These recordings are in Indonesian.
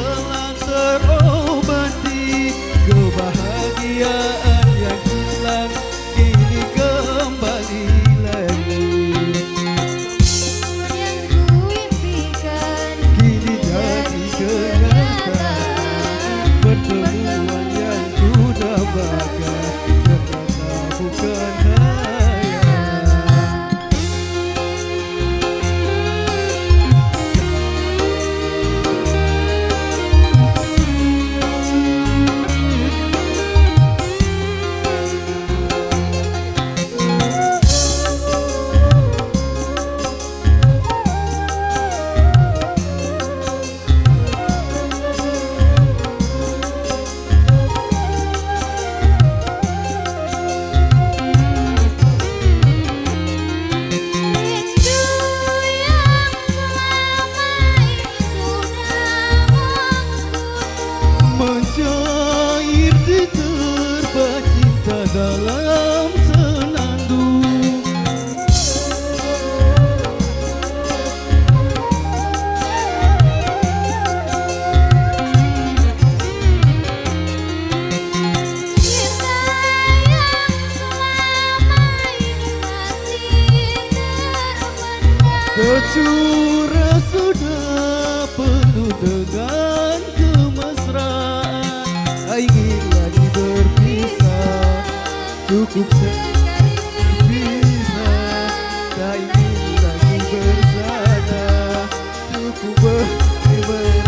telah terobati, kebahagiaan yang hilang kini kembali lagi. Yang kuimpikan Kini jadi kenyataan, pertemuan yang ku dambakan ternyata bukan hayalan. Mencair di terbang cinta dalam senandung. Tercurah sudah penuh dengan kemesraan, tak ingin lagi berpisah, cukup sekali berpisah. Tak ingin lagi bersama, cukup bermerah.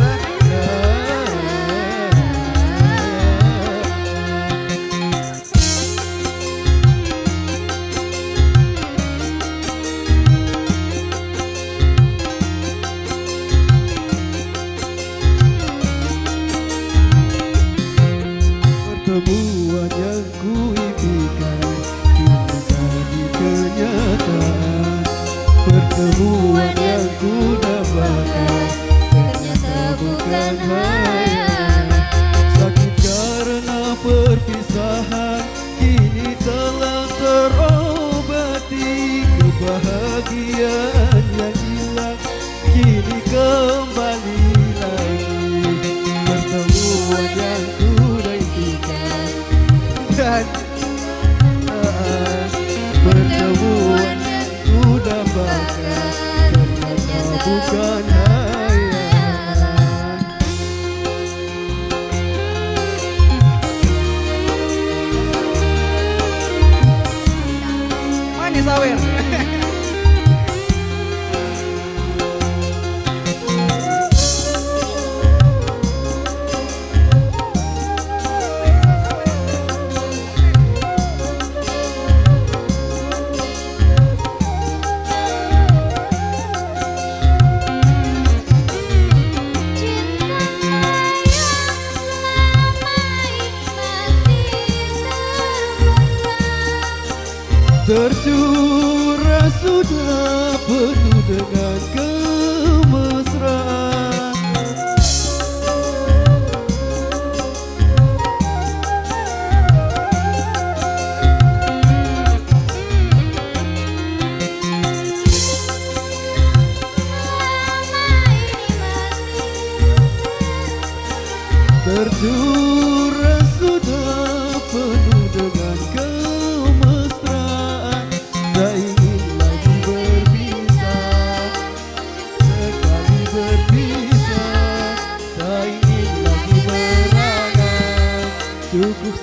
Pertemuan yang kuimpikan kini jadi kenyataan, pertemuan yang ku dambakan ternyata bukan hayalan. Sakit karena perpisahan kini telah terobati, kebahagiaan yang hilang kini kembali lagi. Pertemuan yang ku dan pertemuan yang ku dambakan ternyata bukan hayalan. Manis sawer. Tercurah sudah penuh dengan kemesraan, tercurah sudah penuh dengan kemesraan. Tak ingin lagi berpisah, sekali berpisah. Tak ingin lagi berangan, cukup